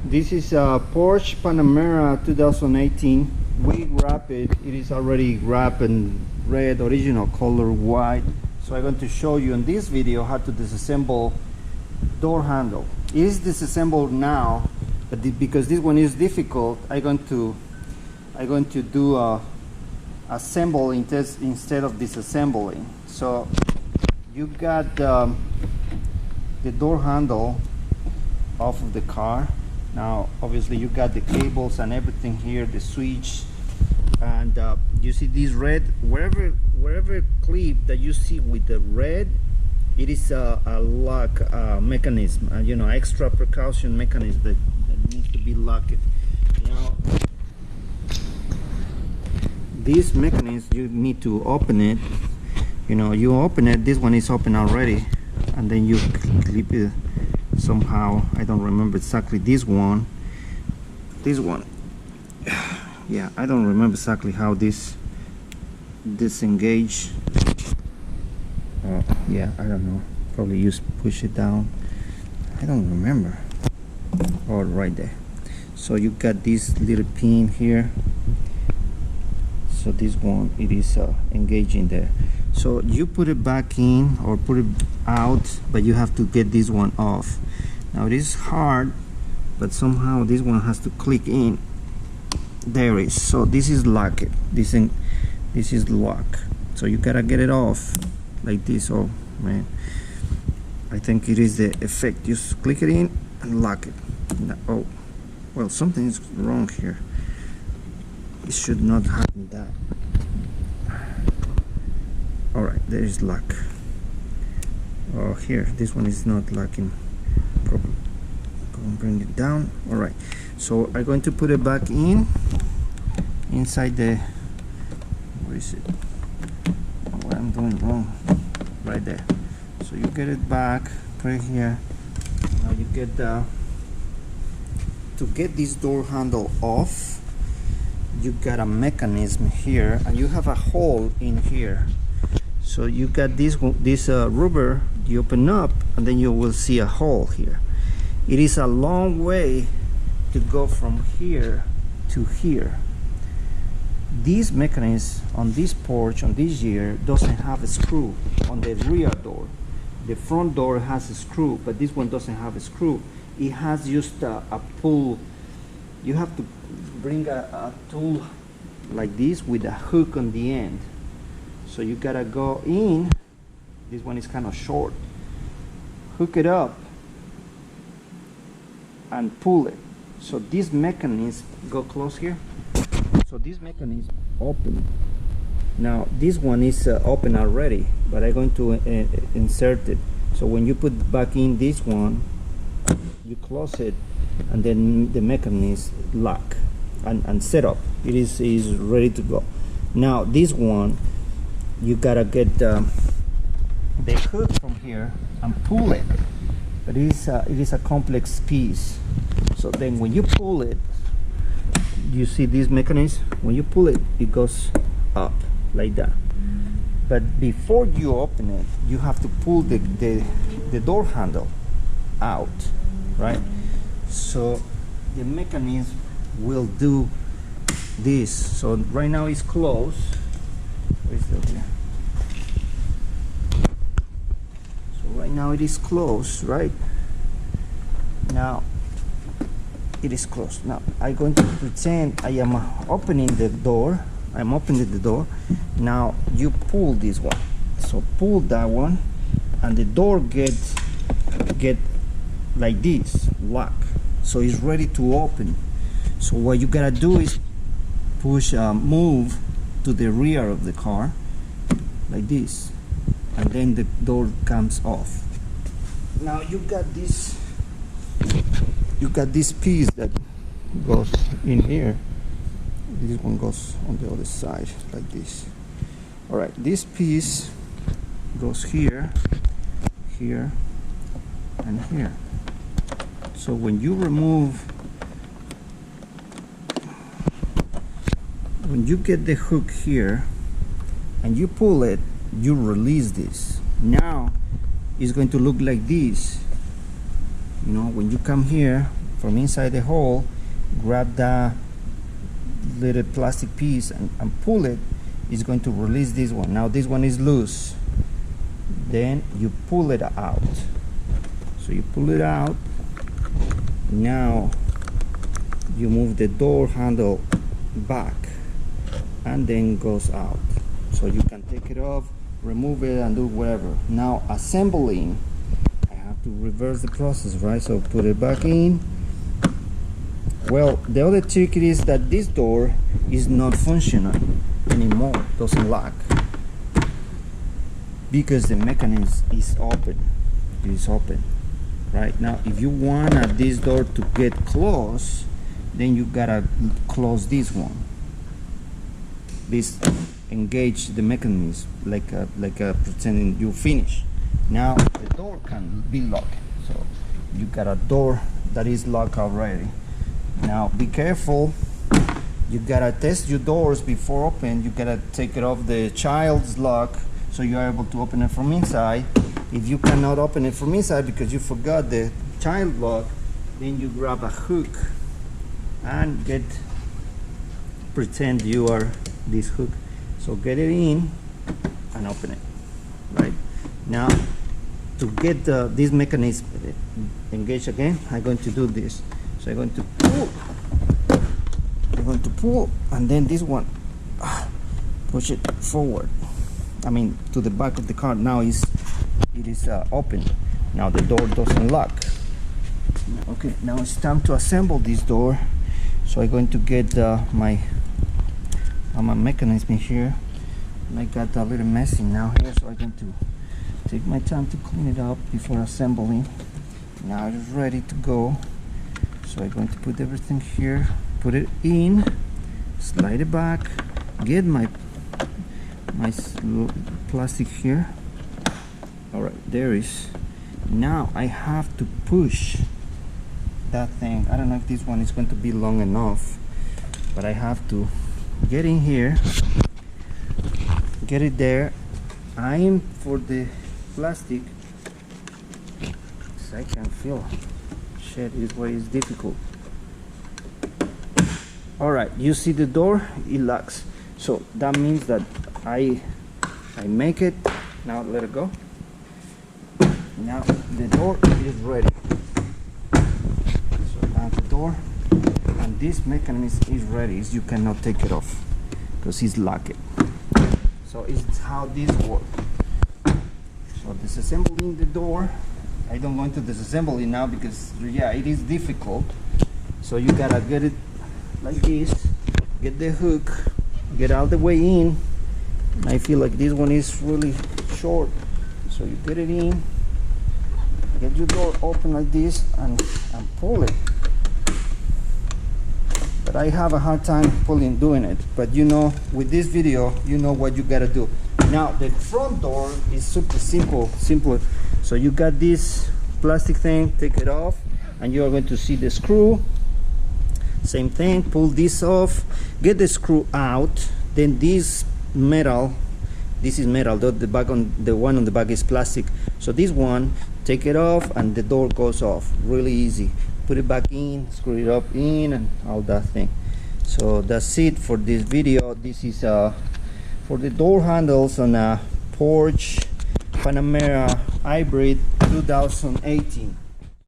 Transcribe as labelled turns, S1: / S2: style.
S1: This is a Porsche Panamera 2018. We wrap it. It is already wrapped in red, original color, white. So I'm going to show you in this video how to disassemble door handle. It is disassembled now, but because this one is difficult, I'm going to do a assemble instead of disassembling. So you got the door handle off of the car. Now obviously you got the cables and everything here, the switch, and you see this red, wherever clip that you see with the red, it is a lock mechanism, you know, extra precaution mechanism that needs to be locked. Now this mechanism, you need to open it. You know, you open it, this one is open already, and then you clip it somehow. I don't remember exactly this one, yeah, I don't remember exactly how this disengage. Yeah, I don't know, probably you push it down, I don't remember. Oh, right there. So you got this little pin here, so this one, it is engaging there. So you put it back in or put it out, but you have to get this one off. Now it is hard, but somehow this one has to click in. There it is. So this is locked. This is lock. So you gotta get it off like this. Oh man, I think it is the effect. Just click it in and lock it. Now, oh well, something is wrong here. It should not happen that. Alright, there is lock. Oh, here, this one is not locking properly. Go and bring it down. Alright, so I'm going to put it back inside the, where is it? What I'm doing wrong. Right there. So you get it back, put it here. Now you get to get this door handle off, you got a mechanism here, and you have a hole in here. So you got this rubber, you open up, and then you will see a hole here. It is a long way to go from here to here. This mechanism on this Porsche, on this year, doesn't have a screw on the rear door. The front door has a screw, but this one doesn't have a screw. It has just a pull. You have to bring a tool like this with a hook on the end. So you gotta go in, this one is kind of short, hook it up and pull it. So this mechanism, go close here, so this mechanism open. Now this one is open already, but I'm going to insert it. So when you put back in this one, you close it, and then the mechanism lock and set up. It is ready to go. Now this one, you gotta get the hook from here and pull it, but it is a complex piece. So then when you pull it, you see this mechanism, when you pull it, it goes up like that. But before you open it, you have to pull the door handle out, right? So the mechanism will do this. So right now it's closed. Where is that here? So right now it is closed, right? Now it is closed. Now I'm going to pretend I am opening the door. I'm opening the door. Now you pull this one. So pull that one, and the door get like this, lock. So it's ready to open. So what you gotta do is push, move to the rear of the car like this, and then the door comes off. Now you got this piece that goes in here. This one goes on the other side like this. All right, this piece goes here, here, and here. So when you get the hook here and you pull it, you release this. Now it's going to look like this. You know, when you come here from inside the hole, grab that little plastic piece and pull it. It's going to release this one. Now this one is loose. Then you pull it out. So you pull it out. Now you move the door handle back and then goes out. So you can take it off, remove it, and do whatever. Now assembling, I have to reverse the process, right? So put it back in. Well, the other trick is that this door is not functional anymore, doesn't lock, because the mechanism is open. It is open. Right now, if you want this door to get closed, then you gotta close this one. This engage the mechanism like pretending you finish. Now the door can be locked. So you got a door that is locked already. Now be careful. You gotta test your doors before open. You gotta take it off the child's lock so you are able to open it from inside. If you cannot open it from inside because you forgot the child lock, then you grab a hook and pretend you are this hook. So get it in and open it. Right now, to get this mechanism engaged again, I'm going to do this. So I'm going to pull, and then this one, push it forward. I mean to the back of the car. Now it is open. Now the door doesn't lock. Okay, now it's time to assemble this door. So I'm going to get my mechanism here. And I got a little messy now here, so I'm going to take my time to clean it up before assembling. Now it is ready to go. So I'm going to put everything here, put it in, slide it back, get my plastic here. All right, there is. Now I have to push that thing. I don't know if this one is going to be long enough, but I have to get in here, get it there, aim for the plastic. So I can feel shit, this way is difficult. All right, you see the door, it locks. So that means that I make it. Now let it go. Now the door is ready. So now the door, and this mechanism is ready. You cannot take it off because it's locked. So it's how this works. So disassembling the door. I don't want to disassemble it now because yeah, it is difficult. So you gotta get it like this, get the hook, get all the way in. I feel like this one is really short, so you get it in, get your door open like this and pull it. But I have a hard time doing it, but you know, with this video you know what you gotta do. Now the front door is super simple. So you got this plastic thing, take it off, and you are going to see the screw. Same thing, pull this off, get the screw out. Then this metal, this is metal, the one on the back is plastic. So this one, take it off and the door goes off. Really easy. Put it back in, screw it up in, and all that thing. So that's it for this video. This is for the door handles on a Porsche Panamera Hybrid 2018.